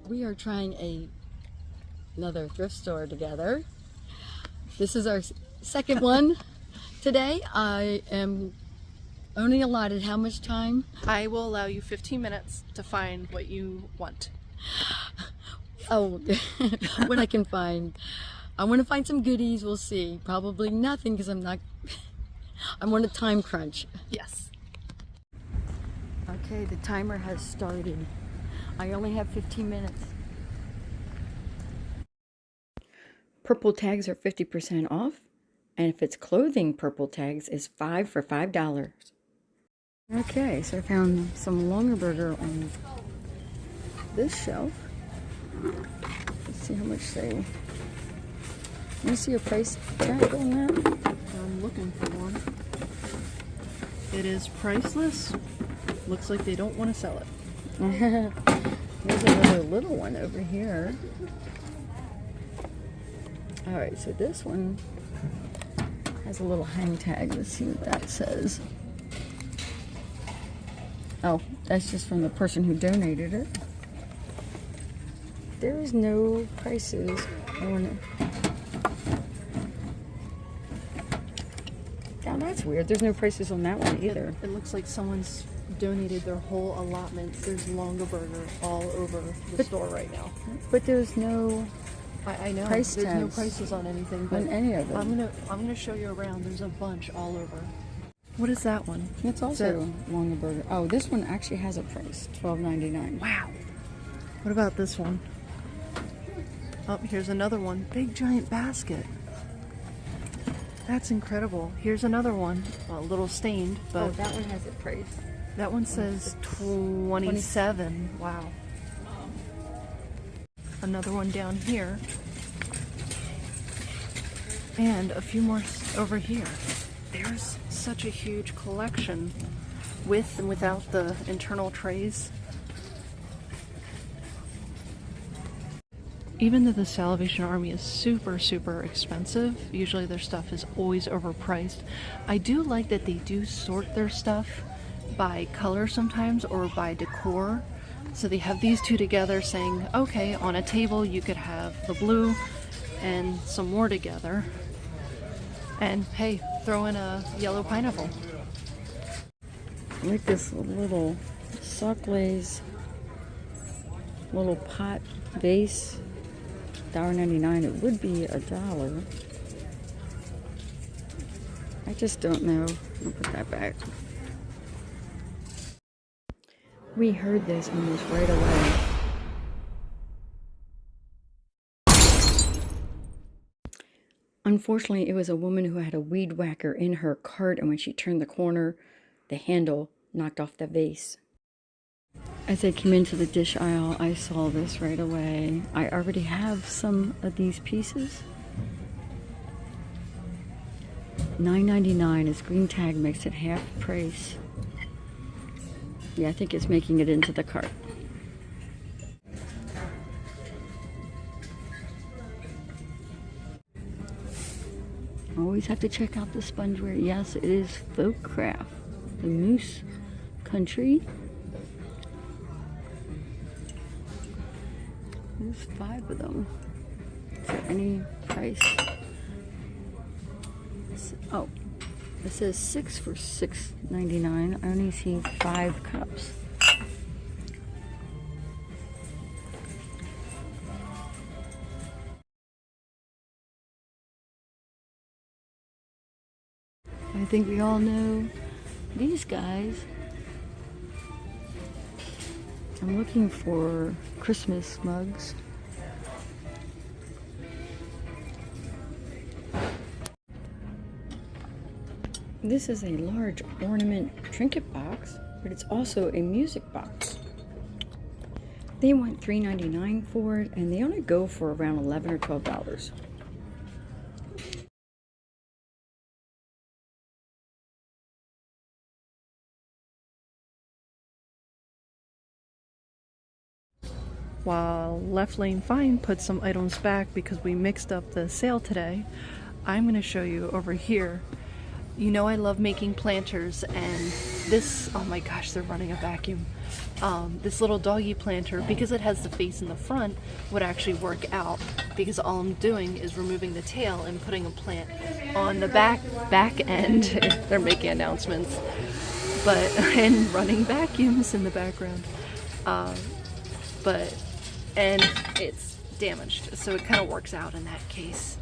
We are trying another thrift store together. This is our second one today. I am only allotted how much time? I will allow you 15 minutes to find what you want. Oh, what I can find. I want to find some goodies. We'll see. Probably nothing because I'm on a time crunch. Yes. Okay, the timer has started. I only have 15 minutes. Purple tags are 50% off, and if it's clothing, purple tags is 5 for $5. Okay, so I found some Longaberger on this shelf. Let's see how much they... Let me see a price tag on that. I'm looking for one. It is priceless. Looks like they don't want to sell it. There's another little one over here. Alright, so this one has a little hang tag. Let's see what that says. Oh, that's just from the person who donated it. There is no prices on it. Now that's weird. There's no prices on that one either. It looks like someone's donated their whole allotment. There's Longaberger all over the store right now. But there's no I know. Price There's no tags prices on anything. But on any of them. I'm gonna show you around. There's a bunch all over. What is that one? It's also Longaberger. Oh, this one actually has a price, $12.99. Wow. What about this one? Oh, here's another one. Big giant basket. That's incredible. Here's another one. A little stained, but Oh, that one has a price. that one says 27. Wow. Another one down here. And a few more over here. There's such a huge collection with and without the internal trays. Even though the Salvation Army is super, super expensive, usually their stuff is always overpriced, I do like that they do sort their stuff by color sometimes or by decor. So they have these two together saying, okay, on a table you could have the blue and some more together. And hey, throw in a yellow pineapple. I like this little Sockley's little pot vase. $1.99. It would be $1. I just don't know. I'll put that back. We heard this almost right away. Unfortunately, it was a woman who had a weed whacker in her cart, and when she turned the corner, the handle knocked off the vase. As I came into the dish aisle, I saw this right away. I already have some of these pieces. $9.99 is green tag, makes it half price. Yeah, I think it's making it into the cart. Always have to check out the spongeware. Yes, it is Folk Craft, the Moose Country. There's 5 of them. Is there any price? Oh, it says 6 for $6.99. I only see 5 cups. I think we all know these guys. I'm looking for Christmas mugs. This is a large ornament trinket box, but it's also a music box. They want $3.99 for it, and they only go for around $11 or $12. While Left Lane Fine put some items back because we mixed up the sale today, I'm going to show you over here. You know I love making planters, and this, oh my gosh, they're running a vacuum. this little doggy planter, because it has the face in the front, would actually work out, because all I'm doing is removing the tail and putting a plant on the back end. They're making announcements, but and running vacuums in the background. And it's damaged, so it kind of works out in that case.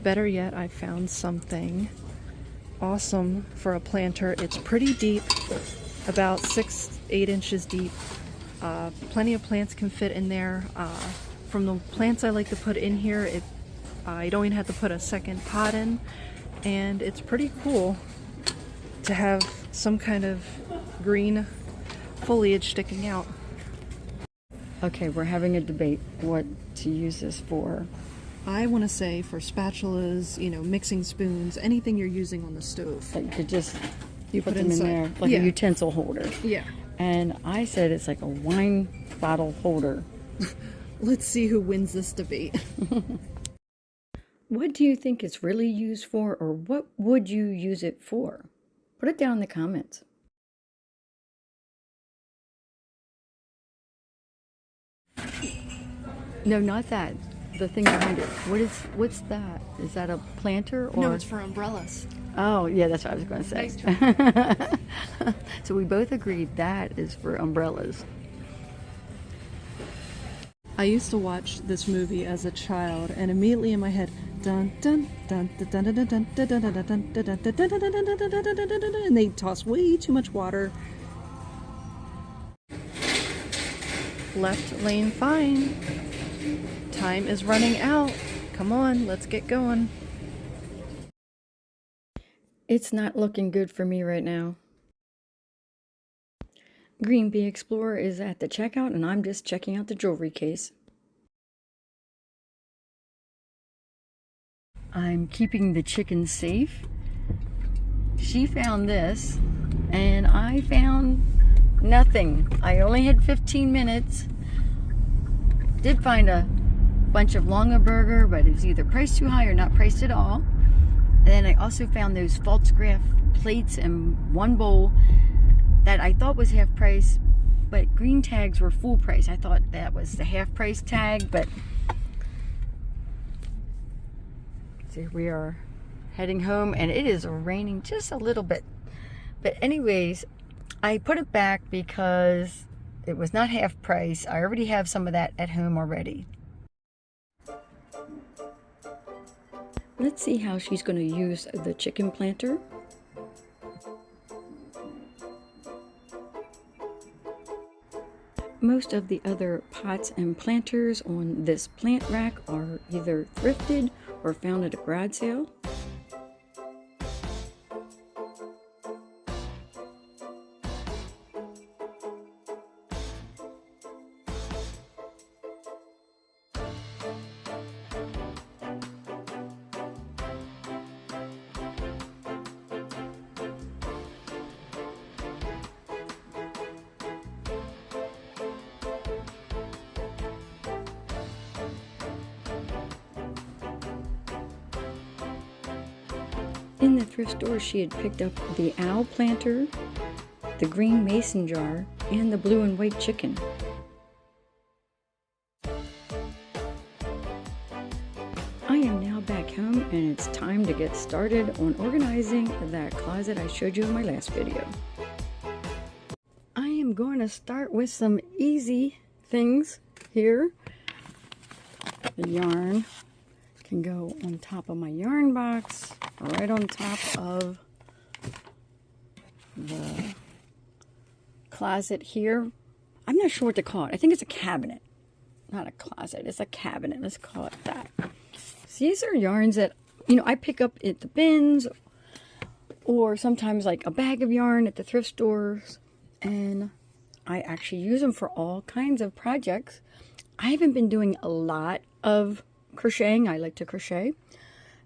Better yet, I found something awesome for a planter. It's pretty deep, about 6-8 inches deep. Plenty of plants can fit in there. From the plants I like to put in here, you don't even have to put a second pot in, and it's pretty cool to have some kind of green foliage sticking out. Okay, we're having a debate what to use this for. I want to say for spatulas, mixing spoons, anything you're using on the stove. Like you put them inside. in there like a utensil holder. Yeah. And I said it's like a wine bottle holder. Let's see who wins this debate. What do you think it's really used for, or what would you use it for? Put it down in the comments. No, not that. The thing behind it. What's that? Is that a planter or? No, it's for umbrellas. Oh, yeah, that's what I was going to say. Nice. So we both agreed that is for umbrellas. I used to watch this movie as a child, and immediately in my head, dun dun dun dun dun dun dun dun dun dun dun dun dun dun, and they toss way too much water. Left lane fine. Time is running out. Come on, let's get going. It's not looking good for me right now. Green Bee Explorer is at the checkout, and I'm just checking out the jewelry case. I'm keeping the chicken safe. She found this, and I found nothing. I only had 15 minutes. Did find a bunch of Longaberger, but it was either priced too high or not priced at all. And then I also found those Falstaff plates and one bowl that I thought was half price, but green tags were full price. I thought that was the half price tag, but so we are heading home, and it is raining just a little bit. But anyways, I put it back because it was not half price. I already have some of that at home already. Let's see how she's going to use the chicken planter. Most of the other pots and planters on this plant rack are either thrifted or found at a garage sale. In the thrift store, she had picked up the owl planter, the green mason jar, and the blue and white chicken. I am now back home, and it's time to get started on organizing that closet I showed you in my last video. I am going to start with some easy things here. The yarn can go on top of my yarn box, right on top of the closet here. I'm not sure what to call it. I think it's a cabinet. Not a closet, it's a cabinet. Let's call it that. So these are yarns that, I pick up at the bins, or sometimes like a bag of yarn at the thrift stores, and I actually use them for all kinds of projects. I haven't been doing a lot of crocheting. I like to crochet.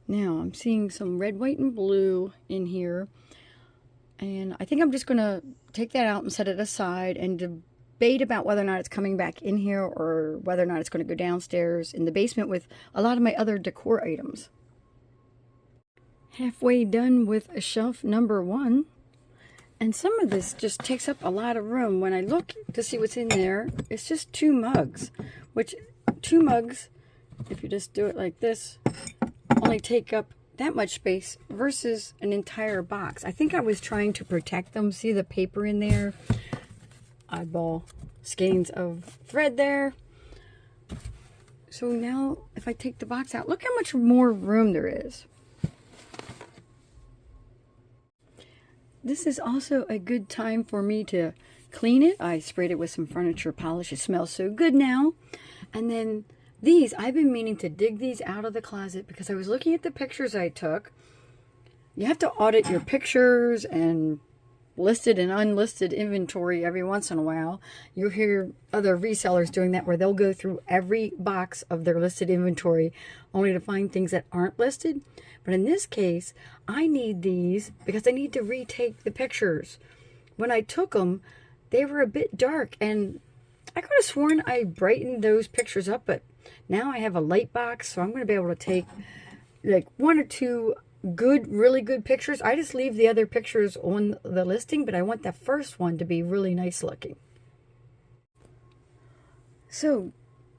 Now I'm seeing some red, white, and blue in here, and I think I'm just gonna take that out and set it aside and debate about whether or not it's coming back in here or whether or not it's going to go downstairs in the basement with a lot of my other decor items. Halfway done with shelf number 1, And some of this just takes up a lot of room. When I look to see what's in there, it's just 2 mugs, which 2 mugs, if you just do it like this, only take up that much space versus an entire box. I think I was trying to protect them. See the paper in there? Eyeball skeins of thread there. So now if I take the box out, look how much more room there is. This is also a good time for me to clean it. I sprayed it with some furniture polish. It smells so good now. And then these, I've been meaning to dig these out of the closet because I was looking at the pictures I took. You have to audit your pictures and listed and unlisted inventory every once in a while. You hear other resellers doing that where they'll go through every box of their listed inventory only to find things that aren't listed. But in this case, I need these because I need to retake the pictures. When I took them, they were a bit dark, and I could have sworn I brightened those pictures up, but now I have a light box, so I'm going to be able to take like 1 or 2 good, really good pictures. I just leave the other pictures on the listing, but I want the first one to be really nice looking. So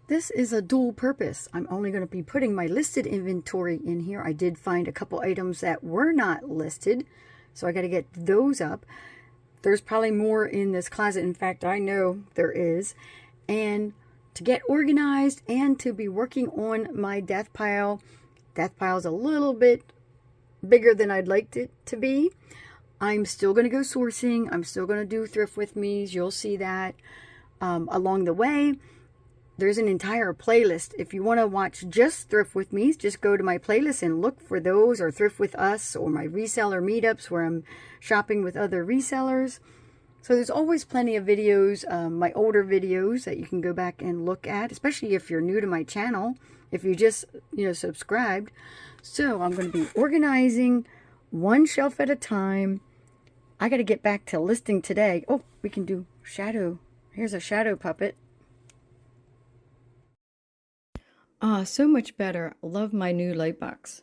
this is a dual purpose. I'm only going to be putting my listed inventory in here. I did find a couple items that were not listed, so I got to get those up. There's probably more in this closet. In fact, I know there is. And to get organized and to be working on my death pile. Death pile's a little bit bigger than I'd like it to be. I'm still going to go sourcing. I'm still going to do thrift with me's. You'll see that along the way. There's an entire playlist. If you want to watch just Thrift with Me, just go to my playlist and look for those, or Thrift with Us, or my reseller meetups where I'm shopping with other resellers. So there's always plenty of videos, my older videos that you can go back and look at, especially if you're new to my channel, if you just, subscribed. So I'm going to be organizing one shelf at a time. I got to get back to listing today. Oh, we can do shadow. Here's a shadow puppet. Ah, so much better. Love my new light box.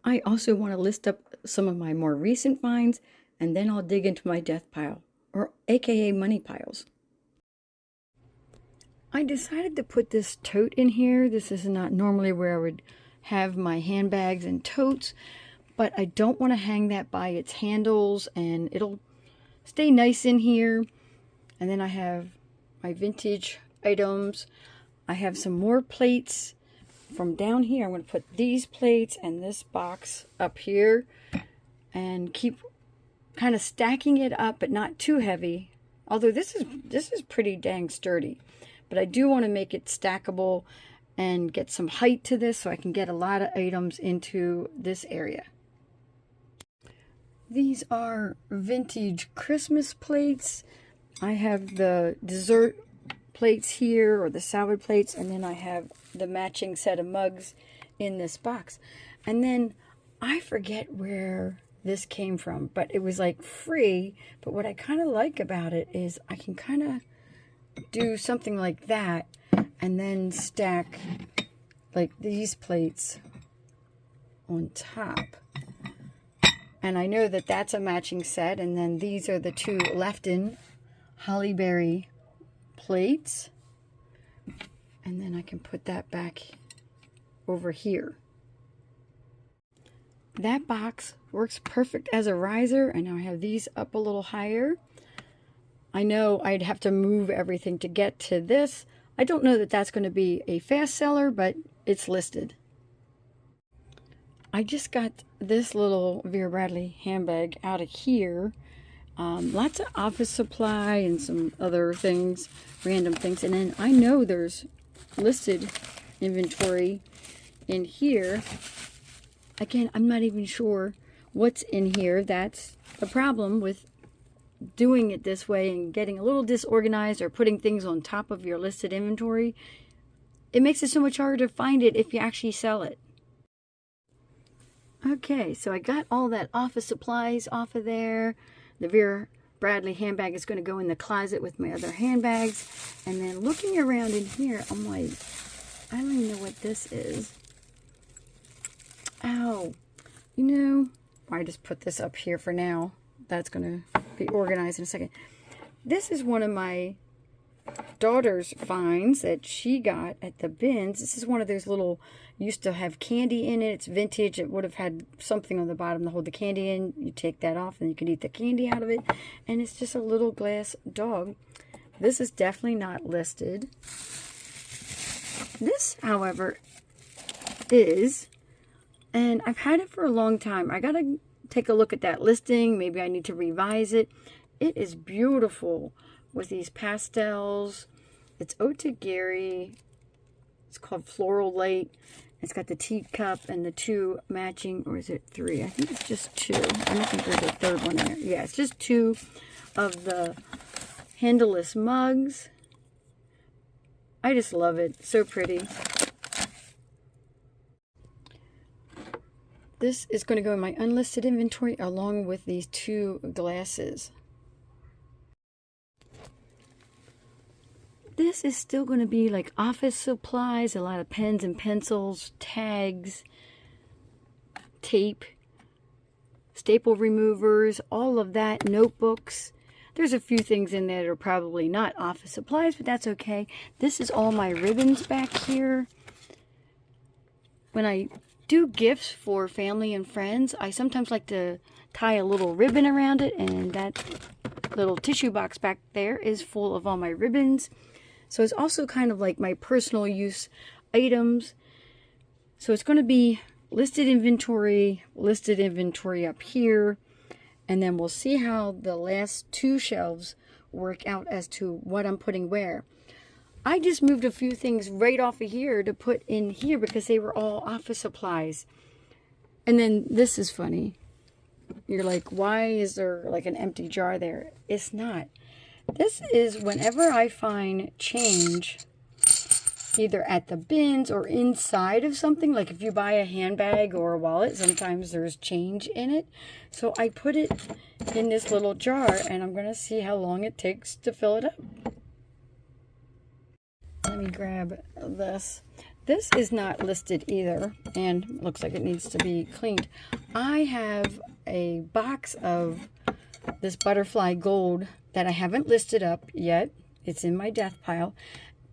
I also want to list up some of my more recent finds, and then I'll dig into my death pile, or aka money piles. I decided to put this tote in here. This is not normally where I would have my handbags and totes, but I don't want to hang that by its handles, and it'll stay nice in here. And then I have my vintage items. I have some more plates from down here. I'm going to put these plates and this box up here and keep kind of stacking it up, but not too heavy. Although this is pretty dang sturdy, but I do want to make it stackable and get some height to this so I can get a lot of items into this area. These are vintage Christmas plates. I have the dessert plates here, or the salad plates, and then I have the matching set of mugs in this box. And then I forget where this came from, but it was like free. But what I kind of like about it is I can kind of do something like that and then stack like these plates on top. And I know that that's a matching set, and then these are the 2 Lefton Hollyberry plates, and then I can put that back over here. That box works perfect as a riser, and now I have these up a little higher. I know I'd have to move everything to get to this. I don't know that that's going to be a fast seller, but it's listed. I just got this little Vera Bradley handbag out of here. Lots of office supply and some other things, random things. And then I know there's listed inventory in here. Again, I'm not even sure what's in here. That's a problem with doing it this way and getting a little disorganized or putting things on top of your listed inventory. It makes it so much harder to find it if you actually sell it. Okay, so I got all that office supplies off of there. The Vera Bradley handbag is going to go in the closet with my other handbags. And then looking around in here, I'm like, I don't even know what this is. Ow. I just put this up here for now. that's going to be organized in a second. This is one of my daughter's finds that she got at the bins. This is one of those little, used to have candy in it. It's vintage. It would have had something on the bottom to hold the candy in. You take that off and you can eat the candy out of it. And it's just a little glass dog. This is definitely not listed. This, however, is, and I've had it for a long time. I gotta take a look at that listing. Maybe I need to revise it. It is beautiful with these pastels. It's Otagiri. It's called Floral Light. It's got the teacup and the two matching, or is it three? I think it's just two. I don't think there's a third one in there. Yeah, it's just two of the handleless mugs. I just love it. So pretty. This is going to go in my unlisted inventory along with these two glasses. This is still going to be like office supplies, a lot of pens and pencils, tags, tape, staple removers, all of that, notebooks. There's a few things in there that are probably not office supplies, but that's okay. This is all my ribbons back here. When I do gifts for family and friends, I sometimes like to tie a little ribbon around it, and that little tissue box back there is full of all my ribbons. So it's also kind of like my personal use items. So it's going to be listed inventory up here. And then we'll see how the last two shelves work out as to what I'm putting where. I just moved a few things right off of here to put in here because they were all office supplies. And then this is funny. You're like, why is there like an empty jar there? It's not. This is whenever I find change, either at the bins or inside of something. Like if you buy a handbag or a wallet, sometimes there's change in it. So I put it in this little jar, and I'm going to see how long it takes to fill it up. Let me grab this. This is not listed either, and looks like it needs to be cleaned. I have a box of this butterfly gold that I haven't listed up yet. It's in my death pile.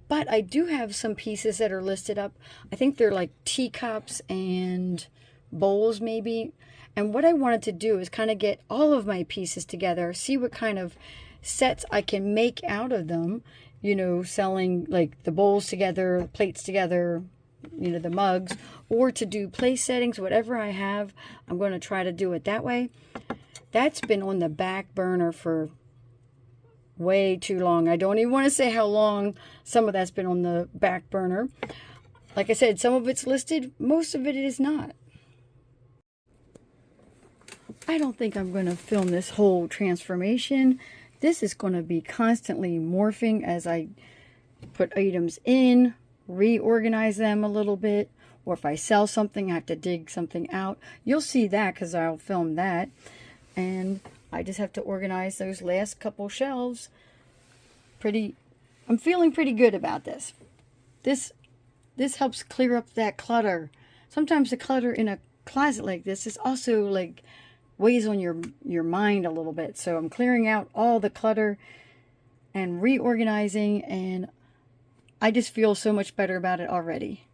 But I do have some pieces that are listed up. I think they're like teacups and bowls maybe. And what I wanted to do is kind of get all of my pieces together, see what kind of sets I can make out of them. You know, selling like the bowls together, the plates together, you know, the mugs, or to do place settings, whatever I have, I'm going to try to do it that way. That's been on the back burner for way too long. I don't even want to say how long some of that's been on the back burner. Like I said, some of it's listed, most of it is not. I don't think I'm going to film this whole transformation. This is going to be constantly morphing as I put items in, reorganize them a little bit, or if I sell something, I have to dig something out. You'll see that because I'll film that. And I just have to organize those last couple shelves. I'm feeling pretty good about this. This helps clear up that clutter. Sometimes the clutter in a closet like this is also like weighs on your mind a little bit. So I'm clearing out all the clutter and reorganizing, and I just feel so much better about it already.